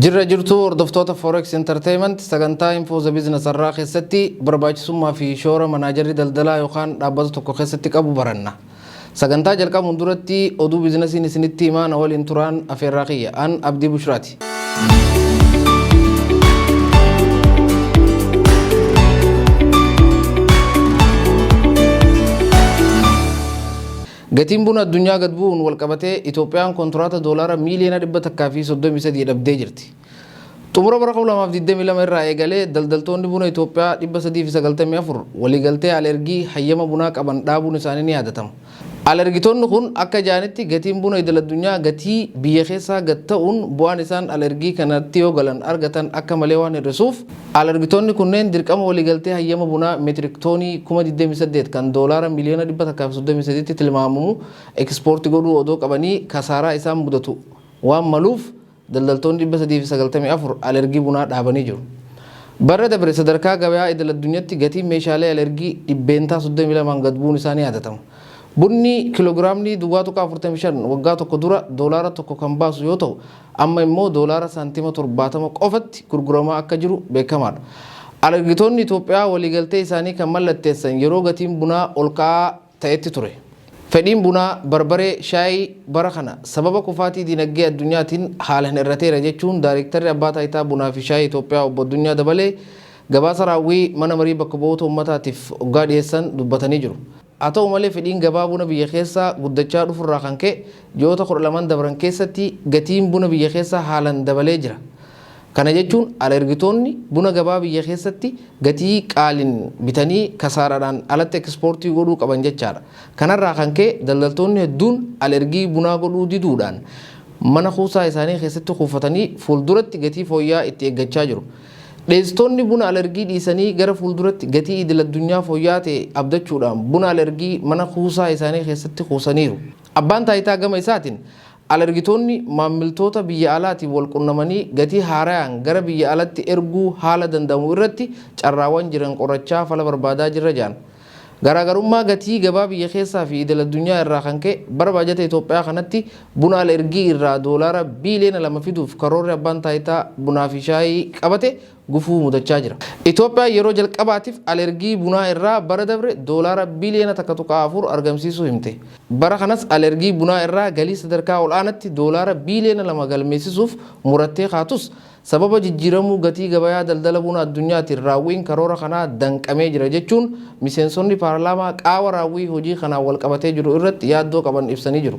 Jirra jirtu hordoftoota Forex Entertainment sagantaa info the business irraa keessatti barbaachisummaa fi shoora manaajarri daldalaa yookaan dhaabbata tokko keessatti qabu baranna. Sagantaa jalqabuun duratti oduu biizinasiin isinitti himaa na waliin turaan afeerraa kiyya an Abdii Bushraati. Gatiin buna addunyaa gad bu'uun wal qabatee Itoophiyaan kontiraata doolaara miiliyoona 133 dhabdee jirti. Xumura bara 2022 irraa eegalee daldaltoonni buna Itoophiyaa 394 waliigaltee alergii hayyama bunaa qaban dhaabuun isaanii ni yaadatama. Alergitoonni kun akka jaanitti gatiin buna idil addunyaa gatii biyya keessaa gad ta'uun bu'aan isaan alergii kanatti yoo galan argatan akka malee waan hir'isuuf alergitoonni kunneen dirqama waliigaltee hayyama bunaa meetirik toonii 28 kan doolaara miiliyoona 133 tti tilmaamamu ekspoortii godhuu odoo qabanii kasaaraa isaan mudatu waan maluuf daldaltoonni 394 alergii bunaa dhaabanii jiru. Bara dabre sadarkaa gabayaa idil addunyaatti gatiin meeshaalee alergii dhibbeentaa 32 gad bu'uun isaanii yaadatama. Bunni kiloogiraamni duwwaa tokko 45 waggaa tokko dura doolaara tokko kan baasu yoo ta'u amma immoo doolaara saantima 70 qofatti gurguramaa akka jiru beekamaadha. Alergitoonni Itoophiyaa waliigaltee isaanii kan mallatteessan yeroo gatiin bunaa ol ka'aa ta'etti ture. Fedhiin bunaa barbaree shaayii bara kana sababa kufaatii dinagdee addunyaatiin haalaan hir'ateera jechuun daayirektarri abbaa taayitaa bunaa fi shaayii Itoophiyaa obbo Addunyaa Dabalee gabaasa raawwii mana marii bakka bu'oota uummataatiif hoggaa dhiyeessan dubbatanii jiru. Haa ta'u malee fedhiin gabaa buna biyya keessaa guddachaa dhufurraa kan ka'e ji'oota 12 dabran keessatti gatiin buna biyya keessaa haalaan dabalee jira. Kana jechuun alergitoonni buna gabaa biyya keessatti gatii qaaliin bitanii kasaaraadhaan alatti ekspoortii godhuu qaban jechaadha. Kanarraa kan ka'e daldaltoonni hedduun alergii bunaa godhuu diduudhaan mana kuusaa isaanii keessatti kuufatanii fuulduratti gatii fooyya'aa itti eeggachaa jiru. Dheessitoonni buna alergii dhiisanii gara fuulduratti gatii idil addunyaa fooyya'aa ta'e abdachuudhaan buna alergii mana kuusaa isaanii keessatti kuusaniiru. Abbaan taayitaa gama isaatiin alergitoonni maamiltoota biyya alaatiin wal qunnamanii gatii haaraan gara biyya alatti erguu haala danda'amu irratti carraawwan jiran qorachaa fala barbaadaa jirra jedhan. Garaagarummaa gatii gabaa biyya keessaa fi idil addunyaa irraa kan ka'e bara baajata Itoophiyaa kanatti buna alergii irraa doolaara biiliyoona 2 fiduuf karoorri abbaan taayitaa bunaa fi shaayii qabate gufuu mudachaa jira. Itoophiyaan yeroo jalqabaatiif alergii bunaa irraa bara dabre doolaara biiliyoona 1.4 argamsiisuu himte. Bara kanas alergii bunaa irraa galii sadarkaa olaanaatti doolaara biiliyoona 2 galmeessisuuf murattee kaatus sababa jijjiiramuu gatii gabayaa daldala buna addunyaatiin raawwiin karoora kanaa danqamee jira jechuun miseensonni paarlaamaa qaama raawwii hojii kanaan wal qabatee jiru irratti yaaddoo qaban ibsanii jiru.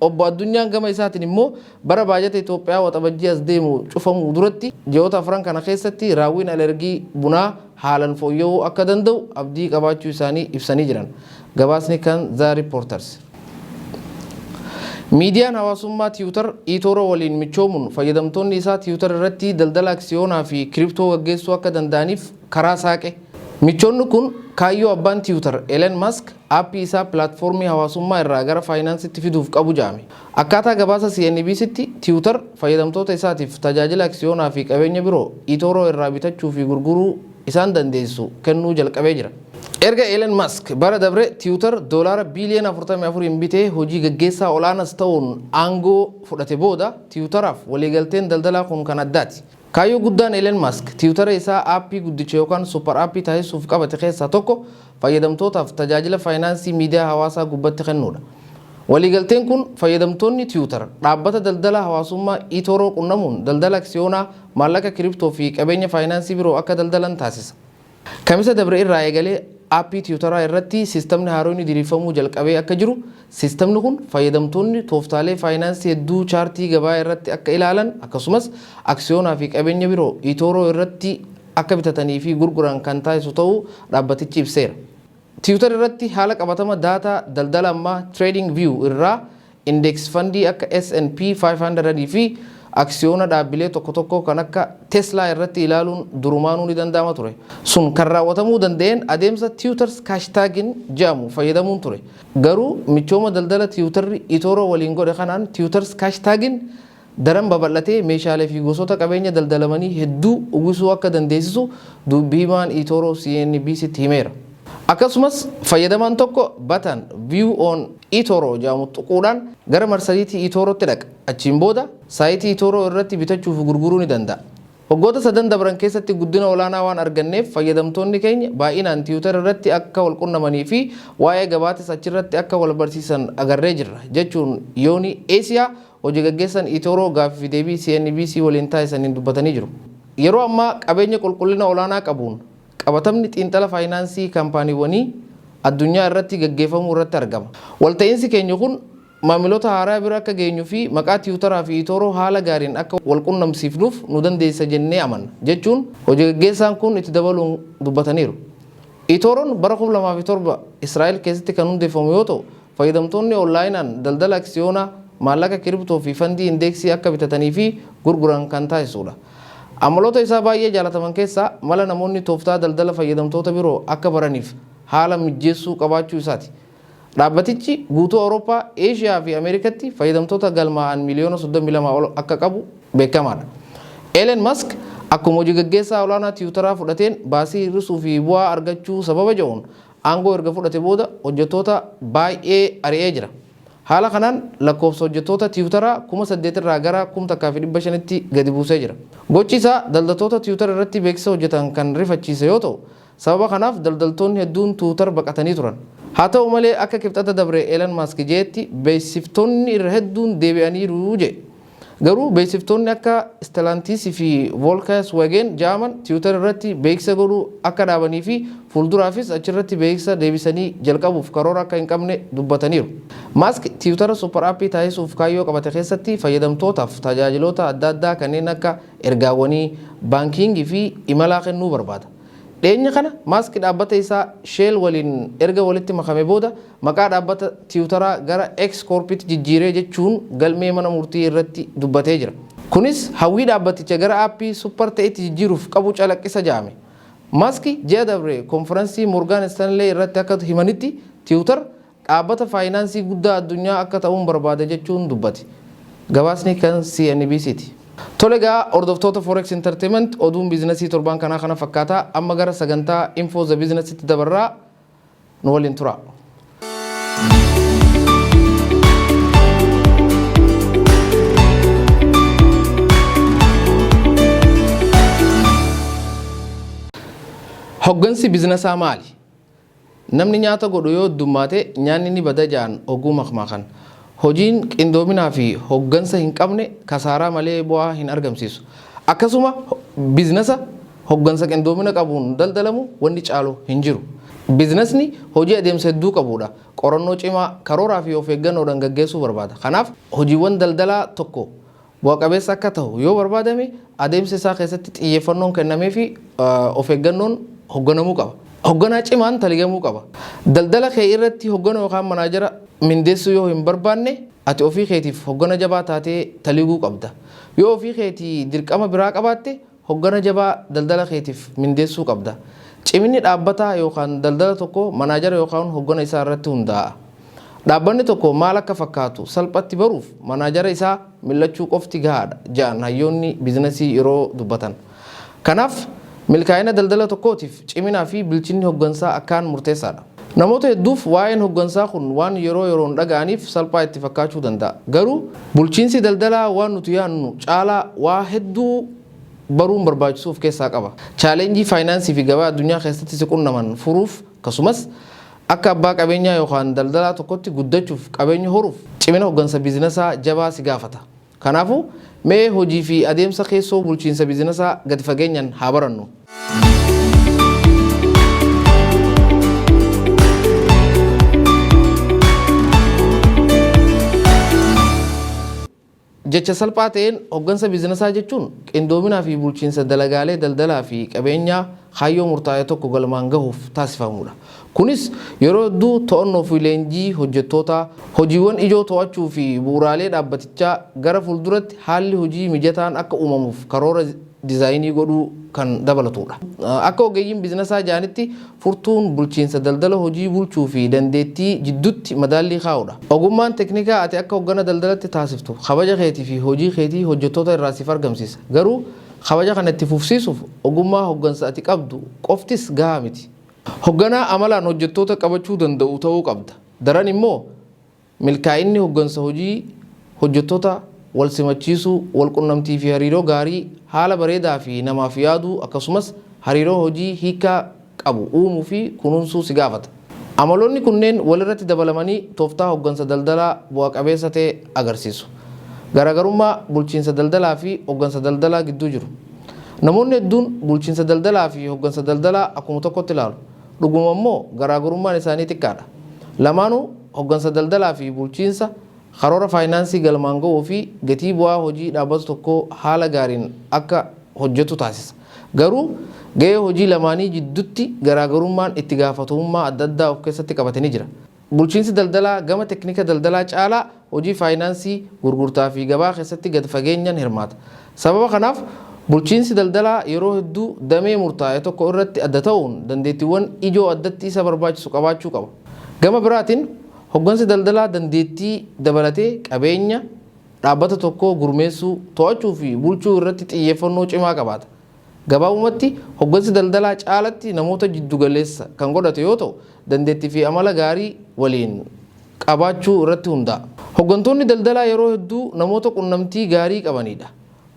Obbo Addunyaan gama isaatiin immoo bara baajata Itoophiyaa waxabajjii as deemu cufamuu duratti ji'oota afran kana keessatti raawwiin alergii bunaa haalaan fooyya'uu akka danda'u abdii qabaachuu isaanii ibsanii jiran. Gabaasni kan The Reporters. Miidiyaan hawaasummaa Tiwiitar eToro waliin michoomuun fayyadamtoonni isaa Tiwiitar irratti daldala aksiyoonaa fi kiriptoo gaggeessuu akka danda'aniif karaa saaqe. Michoonni kun kaayyoo abbaan Tiwiitar Elon Musk aappii isaa pilaatfoormii hawaasummaa irraa gara faayinaansiitti fiduuf qabu jedhame. Akkaataa gabaasa CNBC'tti Tiwiitar fayyadamtoota isaatiif tajaajila aksiyoonaa fi qabeenya biroo eToro irraa bitachuu fi gurguruu isaan dandeessu kennuu jalqabee jira. Erga Elon Musk bara dabre Tiwiitar doolaara biiliyoona 44 bitee hojii gaggeessaa olaanaas ta'uun aangoo fudhate booda Tiwiitaraaf waliigalteen daldalaa kun kan addaati. Kaayyoo guddaan Elon Musk Tiwiitara isaa aappii guddicha yookaan super aappii taasisuuf qabate keessaa tokko fayyadamtootaaf tajaajila faayinaansii miidiyaa hawaasaa gubbatti kennuudha. Waliigalteen kun fayyadamtoonni Tiwiitar dhaabbata daldala hawaasummaa eToro qunnamuun daldala aksiyoonaa maallaqa kiriptoo fi qabeenya faayinaansii biroo akka daldalan taasisa. Kamisa dabre irraa eegalee aappii Tiwiitaraa irratti siistamni haaroon diriirfamuu jalqabee akka jiru siistamni kun fayyadamtoonni tooftaalee faayinaansii hedduu chaartii gabaa irratti akka ilaalan akkasumas aksiyoonaa fi qabeenya biroo eToro irratti akka bitatanii fi gurguran kan taasisu ta'uu dhaabbatichi ibseera. Tiwiitar irratti haala qabatama daataa daldala ammaa TradingView irraa indeeks fandii akka S&P 500 fi aksiyoona dhaabbilee tokko tokko kan akka Tesla irratti ilaaluun durumaanuu ni danda'ama ture. Sun kan raawwatamuu danda'een adeemsa Tiwiitars kaashtaagin jedhamu fayyadamuun ture. Garuu michooma daldala Tiwiitarri eToro waliin godhe kanaan Tiwiitars kaashtaagin daran babal'atee meeshaalee fi gosoota qabeenya daldalamanii hedduu uwwisuu akka dandeessisu dubbii himaan eToro CNBC'tti himeera. Akkasumas fayyadamaan tokko batan view on eToro jedhamu tuquudhaan gara marsariitii eTorootti dhaqa. Achiin booda saayitii eToroo irratti bitachuuf gurguruu ni danda'a. Waggoota 3 dabran keessatti guddina olaanaa waan arganneef fayyadamtoonni keenya baay'inaan Twitter irratti akka wal qunnamanii fi waa'ee gabaatis achirratti akka wal barsiisan agarree jirra jechuun Yooni Eesiyaa hojii gaggeessan eToroo gaaffii deebii CNBC waliin taasisaniin dubbatanii jiru. Yeroo ammaa qabeenya qulqullina olaanaa qabuun qabatamni xiinxala faayinaansii kaampaaniiwwanii addunyaa irratti gaggeeffamuu irratti argama. Walta'iinsi keenya kun maamiltoota haaraa bira akka geenyuu fi maqaa Tiwutaraa fi eToroo haala gaariin akka wal qunnamsiifnuuf nu dandeessa jennee amanna jechuun hojii gaggeessaan kun itti dabaluun dubbataniiru. eToroon bara 2007 Israa'el keessatti kan hundeeffamu yoo ta'u fayyadamtoonni onlaayinaan daldala aksiyoonaa maallaqa kiriptoo fi fandii indeeksii akka bitatanii fi gurguran kan taasisudha. Amaloota isaa baay'ee jaalataman keessaa mala namoonni tooftaa daldala fayyadamtoota biroo akka baraniif haala mijeessuu qabaachuu isaati. Dhaabbatichi guutuu Awurooppaa, Eeshiyaa fi Ameerikaatti fayyadamtoota galmaa'an miliyoona 32 ol akka qabu beekamaadha. Elon Musk akkuma hojii gaggeessaa olaanaa Tiwutaraa fudhateen baasii hir'isuu fi bu'aa argachuu sababa jedhuun aangoo erga fudhate booda hojjettoota baay'ee ari'ee jira. Haala kanaan lakkoofsa hojjettoota Tiwutaraa 8,000 irraa gara 1,500tti gadi buusee jira. Gochi isaa daldaltoota Tiwutara irratti beeksisa hojjetan kan rifachiise yoo ta'u, sababa kanaaf daldaltoonni hedduun Tiwutar baqatanii turan. Haa ta'u malee akka kibxata dabre Elon Musk jeetti beeksiftoonni irra hedduun deebi'aniiru jedhe. Garuu beeksiftoonni akka Stellantis fi Volkswagen jedhaman Tiwutar irratti beeksisa godhuu akka dhaabanii fi fuulduraafis achirratti beeksisa deebisanii jalqabuuf karoora akka hin qabne dubbataniiru. Musk Tiwutara super aappii taasisuuf kaayyoo qabate keessatti fayyadamtootaaf tajaajiloota adda addaa kanneen akka ergaawwanii, baankingii fi imalaa kennuu barbaada. Dhiyeenya kana Musk dhaabbata isaa Shell waliin erga walitti makame booda maqaa dhaabbata Tiwutaraa gara X Corp'tti jijjiiree jechuun galmee mana murtii irratti dubbatee jira. Kunis hawwii dhaabbaticha gara aappii super ta'etti jijjiiruuf qabu calaqqisa jedhame. Musk ji'a dabre konferansii Morgan Stanley irratti akka himanitti Tiwutar dhaabbata faayinaansii guddaa addunyaa akka ta'uun barbaada jechuun dubbate. Gabaasni kan CNBC'ti. Tolega hordoftoota Forex Entertainment oduun biizinasii torban kanaa kana fakkaata amma gara sagantaa Info the Business itti dabarraa nu waliin tura. Hoggansi biizinesaa maali? Namni nyaata godhu yoo heddummaate nyaanni ni bada jedhan oguu makmaakan. Hojiin qindoominaa fi hoggansa hin qabne kasaaraa malee bu'aa hin argamsiisu. Akkasuma biizinasa hoggansa qindoomina qabuun daldalamu wanni caalu hin jiru. Biizinasni hojii adeemsa hedduu qabudha. Qorannoo cimaa, karooraa fi of eeggannoodhaan gaggeessuu barbaada. Kanaaf hojiiwwan daldalaa tokko bu'a qabeessa akka ta'u yoo barbaadame adeemsa isaa keessatti xiyyeeffannoon kennamee fi of eeggannoon hogganamuu qaba. Hogganaa cimaan taligamuu qaba. Daldala kee irratti hoggana yookaan manaajara mindeessuu yoo hin barbaanne ati ofii keetiif hoggana jabaa taatee taliguu qabda. Yoo ofii keetii dirqama biraa qabaatte hoggana jabaa daldala keetiif mindeessuu qabda. Ciminni dhaabbataa yookaan daldala tokko manaajara yookaan hoggana isaa irratti hundaa'a. Dhaabbanni tokko maal akka fakkaatu salphatti baruuf manaajara isaa millachuu qofti gahaadha jedhan hayyoonni biizinasii yeroo dubbatan. Kanaaf milkaa'ina daldala tokkootiif ciminaa fi bilchinni hoggansaa akkaan murteessaadha. Namoota hedduuf waa'een hoggansaa kun waan yeroo yeroon dhaga'aniif salphaa itti fakkaachuu danda'a. Garuu bulchiinsi daldalaa waan nuti yaannu caalaa waa hedduu baruun barbaachisuuf keessaa qaba. Chaalenjii faayinaansii fi gabaa addunyaa keessatti si qunnaman furuuf akkasumas akka abbaa qabeenyaa yookaan daldalaa tokkotti guddachuuf qabeenya horuuf cimina hoggansa biizinesaa jabaa si gaafata. Kanaafuu mee hojii fi adeemsa keessoo bulchiinsa biizinesaa gadi fageenyaan haa barannu. Jecha salphaa ta'een hoggansa biizinesaa jechuun qindoominaa fi bulchiinsa dalagaalee daldalaa fi qabeenyaa kaayyoo murtaa'e tokko galmaan gahuuf taasifamudha. Kunis yeroo hedduu to'annoo fi leenjii hojjettootaa, hojiiwwan ijoo to'achuu fi bu'uuraalee dhaabbatichaa gara fuulduratti haalli hojii mijataan akka uumamuuf karoora dizaayinii godhuu kan dabalatudha. Akka ogeeyyiin biizinesaa jedhanitti furtuun bulchiinsa daldala hojii bulchuu fi dandeettii jidduutti madaallii kaa'udha. Ogummaan teknikaa ati akka hoggana daldalatti taasiftu kabaja keetii fi hojii keetii hojjettoota irraa siif argamsiisa. Garuu kabaja kana itti fufsiisuuf ogummaa hoggansa ati qabdu qoftis gahaa miti. Hoogganaa amalaan hojjettoota qabachuu danda'u ta'uu qabda. Daran immoo milkaa'inni hooggansa hojii hojjettoota wal simachiisuu, wal qunnamtii fi hariiroo gaarii haala bareedaa fi namaaf yaaduu akkasumas hariiroo hojii hiikaa qabu uumuu fi kunuunsuu si gaafata. Amaloonni kunneen walirratti dabalamanii tooftaa hooggansa daldalaa bu'a qabeessa ta'e agarsiisu. Garaagarummaa bulchiinsa daldalaa fi hooggansa daldalaa gidduu jiru. Namoonni hedduun bulchiinsa daldalaa fi hooggansa daldalaa akkuma tokkotti ilaalu. Dhuguma immoo garaagarummaan isaanii xiqqaadha. Lamaanuu hooggansa daldalaa fi bulchiinsa karoora faayinaansii galmaan ga'uu fi gatii bu'aa hojii dhaabbata tokkoo haala gaariin akka hojjetu taasisa. Garuu gahee hojii lamaanii jidduutti garaagarummaan itti gaafatamummaa adda addaa of keessatti qabatanii jira. Bulchiinsi daldalaa gama teknika daldalaa caalaa hojii faayinaansii gurgurtaa fi gabaa keessatti gad fageenyaan hirmaata. Sababa kanaaf bulchiinsi daldalaa yeroo hedduu damee murtaa'e tokko irratti adda ta'uun dandeettiiwwan ijoo addatti isa barbaachisu qabaachuu qaba. Gama biraatiin hooggansi daldalaa dandeettii dabalatee qabeenya dhaabbata tokkoo gurmeessuu, to'achuu fi bulchuu irratti xiyyeeffannoo cimaa qabaata. Gabaabumatti hooggansi daldalaa caalatti namoota jiddu galeessa kan godhate yoo ta'u, dandeettii fi amala gaarii waliin qabaachuu irratti hundaa'a. Hooggantoonni daldalaa yeroo hedduu namoota qunnamtii gaarii qabanidha.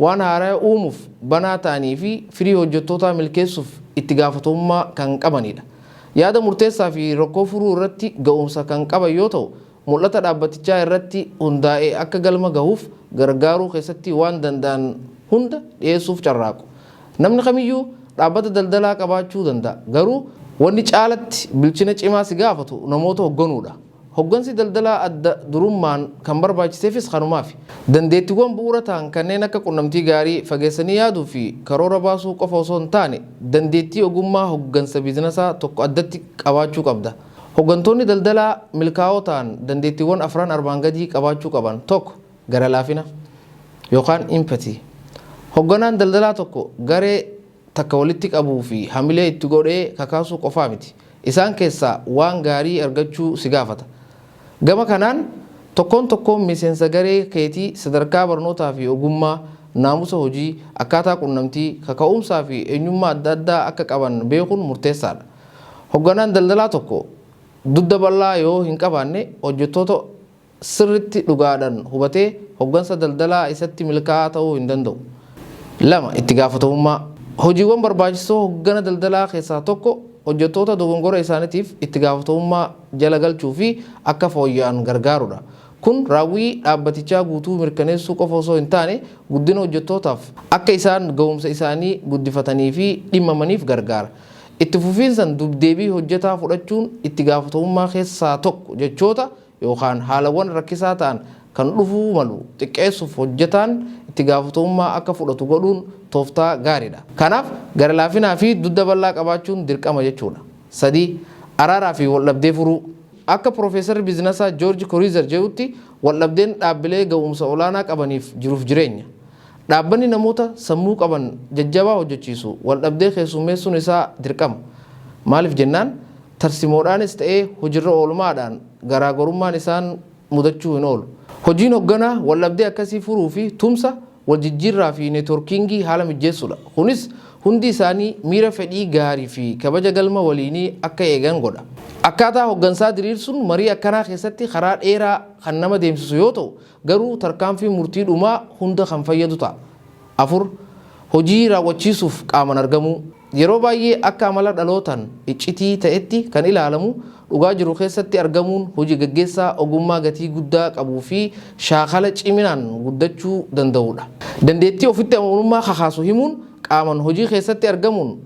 Waan haaraa uumuuf banaa ta'anii fi firii hojjettootaa milkeessuuf itti gaafatamummaa kan qabanidha. Yaada murteessaa fi rakkoo furuu irratti ga'umsa kan qaban yoo ta'u, mul'ata dhaabbatichaa irratti hundaa'ee akka galma gahuuf gargaaruu keessatti waan danda'an hunda dhiyeessuuf carraaqu. Namni kamiyyuu dhaabbata daldalaa qabaachuu danda'a. Garuu wanni caalatti bilchina cimaa si gaafatu namoota hoogganuudha. Hooggansi daldalaa adda durummaan kan barbaachiseefis kanumaafi. Dandeettiiwwan bu'uura ta'an kanneen akka qunnamtii gaarii, fageessanii yaaduu fi karoora baasuu qofa osoo hin taane dandeettii ogummaa hooggansa biizinasaa tokko addatti qabaachuu qabda. Hooggantoonni daldalaa milkaa'oo ta'an dandeettiiwwan afran armaan gadii qabaachuu qaban. Tokko, gara laafina yookaan impatii. Hoogganaan daldalaa tokko garee takka walitti qabuu fi hamilee itti godhee kakaasuu qofaa miti. Isaan keessaa waan gaarii argachuu si gaafata. Gama kanaan tokkoon miseensa garee keetii sadarkaa barnootaa fi ogummaa, naamusa hojii, akkaataa qunnamtii, kaka'umsaa fi eenyummaa adda addaa akka qaban beekuun murteessaadha. Hoogganaan daldalaa tokko dudda bal'aa yoo hin qabaanne hojjettoota sirriitti dhugaadhaan hubatee hooggansa daldalaa isatti milkaa'aa ta'uu hin danda'u. 2. Itti gaafatamummaa. Hojiiwwan barbaachisoo hooggana daldalaa keessaa tokko hojjettoota dogongora isaaniitiif itti gaafatamummaa jala galchuu fi akka fooyya'an gargaarudha. Kun raawwii dhaabbatichaa guutuu mirkaneessuu qofa osoo hin taane guddina hojjettootaaf akka isaan ga'umsa isaanii guddifatanii fi dhimmamaniif gargaara. Itti fufiinsan dubdeebii hojjetaa fudhachuun itti gaafatamummaa keessaa tokko jechoota yookaan haalawwan rakkisaa ta'an kan dhufuu malu xiqqeessuuf hojjetaan itti gaafatamummaa akka fudhatu godhuun tooftaa gaariidha. Kanaaf gara laafinaa fi dudda bal'aa qabaachuun dirqama jechuudha. 3. Araaraa fi waldhabdee furuu. Akka Profeesarri Biizinasaa Joorji Koriizer jedhutti waldhabdeen dhaabbilee ga'umsa olaanaa qabaniif jiruuf jireenya. Dhaabbanni namoota sammuu qaban jajjabaa hojjechiisu waldhabdee keessummeessuun isaa dirqama. Maaliif jennaan tarsimoodhaanis ta'ee hojiirra oolmaadhaan garaagarummaan isaan mudachuu hin oolu. Hojiin hoogganaa waldhabdee akkasii furuu fi tumsa waljijjiirraa fi neetworkiingii haala mijeessuudha. Kunis hundi isaanii miira fedhii gaarii fi kabaja galma waliinii akka eegan godha. Akkaataa hooggansaa diriirsuun marii akkanaa keessatti karaa dheeraa kan nama deemsisu yoo ta'u, garuu tarkaanfii murtii dhumaa hunda kan fayyadu ta'a. 4. Hojii raawwachiisuuf qaaman argamuu. Yeroo baay'ee akka amala dhalootaan iccitii ta'etti kan ilaalamu dhugaa jiru keessatti argamuun hojii gaggeessaa ogummaa gatii guddaa qabuu fi shaakala ciminaan guddachuu danda'udha. Dandeettii ofitti amanamummaa kakaasu himuun qaaman hojii keessatti argamuun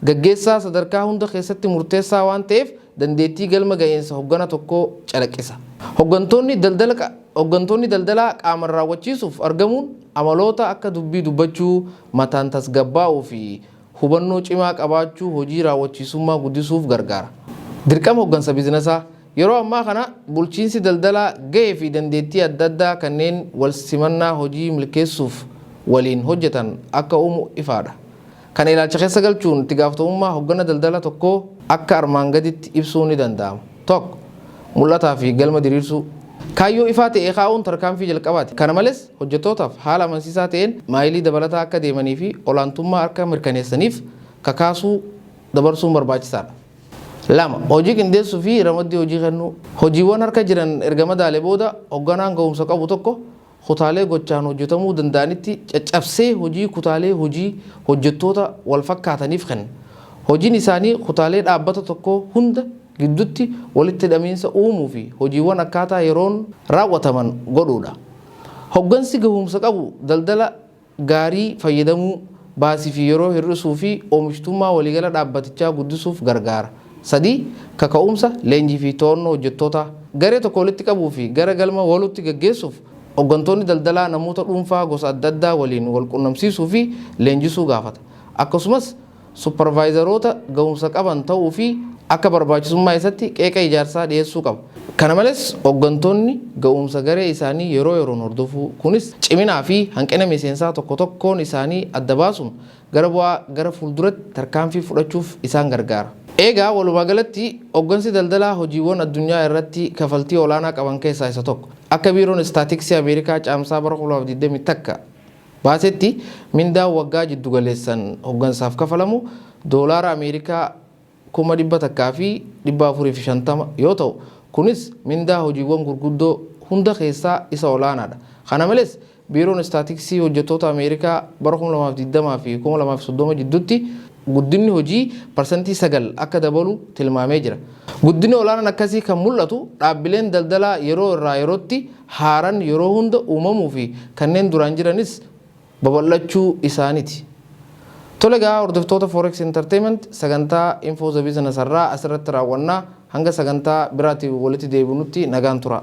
gaggeessaa sadarkaa hunda keessatti murteessaa waan ta'eef dandeettii galma ga'eensa hoggana tokkoo calaqqisa. Hooggantoonni daldalaa qaaman raawwachiisuuf argamuun amaloota akka dubbii dubbachuu, mataan tasgabbaa'uu fi hubannoo cimaa qabaachuu hojii raawwachiisummaa guddisuuf gargaara. Dirqama hooggansa biizinasaa. Yeroo ammaa kana bulchiinsi daldalaa ga'ee fi dandeettii adda addaa kanneen wal simannaa hojii milkeessuuf waliin hojjetan akka uumu ifaadha. Kana ilaalcha keessa galchuun itti gaafatamummaa hooggana daldala tokkoo akka armaan gaditti ibsuu ni danda'ama. 1. Mul'ataa fi galma diriirsuu. Kaayyoo ifaa ta'e kaa'uun tarkaanfii jalqabaati. Kana malees hojjettootaaf haala amansiisaa ta'een maayilii dabalataa akka deemanii fi olaantummaa akka mirkaneessaniif kakaasuu dabarsuun barbaachisaadha. Lama hojii qindeessuu fi ramaddii hojii kennuu. Hojiiwwan harka jiran erga madaalee booda hoogganaan ga'umsa qabu tokko kutaalee gochaan hojjetamuu danda'anitti caccabsee hojii kutaalee hojii hojjettoota wal fakkaataniif kenna. Hojiin isaanii kutaalee dhaabbata tokko hunda gidduutti walitti hidhamiinsa uumuu fi hojiiwwan akkaataa yeroon raawwataman godhuudha. Hooggansi ga'umsa qabu daldala gaarii fayyadamuu baasii fi yeroo hir'isuu fi oomishtummaa waliigala dhaabbatichaa guddisuuf gargaara. Sadii kaka'umsa leenjii fi to'annoo hojjettoota garee tokko walitti qabuu fi gara galma walutti gaggeessuuf hooggantoonni daldalaa namoota dhuunfaa gosa adda addaa waliin wal qunnamsiisuu fi leenjisuu gaafata. Akkasumas supparvaayizaroota ga'umsa qaban ta'uu fi akka barbaachisummaa isaatti qeeqa ijaarsaa dhiyeessuu qaba. Kana malees hooggantoonni ga'umsa garee isaanii yeroo yeroon hordofuu kunis ciminaa fi hanqina miseensaa tokko tokkoon isaanii adda baasuun gara bu'aa gara fuulduratti tarkaanfii fudhachuuf isaan gargaara. Egaa walumaa galatti hooggansi daldalaa hojiiwwan addunyaa irratti kafaltii olaanaa qaban keessaa isa tokko. Akka biiroon istaatiksii Ameerikaa caamsaa bara 2021 baasetti mindaa waggaa jiddu galeessan hooggansaaf kafalamu doolaara Ameerikaa 1,450 yoo ta'u kunis mindaa hojiiwwan gurguddoo hunda keessaa isa olaanaadha. Kana malees biiroon istaatiksii hojjettoota Ameerikaa bara 2020 fi 2030 jidduutti guddinni hojii parsantii 9 akka dabalu tilmaamee jira. Guddinni olaanaan akkasii kan mul'atu dhaabbileen daldalaa yeroo irraa yerootti haaran yeroo hunda uumamuu fi kanneen duraan jiranis babal'achuu isaaniiti. Tole egaa hordoftoota Forex Entertainment sagantaa Info the Business irraa asirratti raawwannaa hanga sagantaa biraatti walitti deebinutti nagaan tura.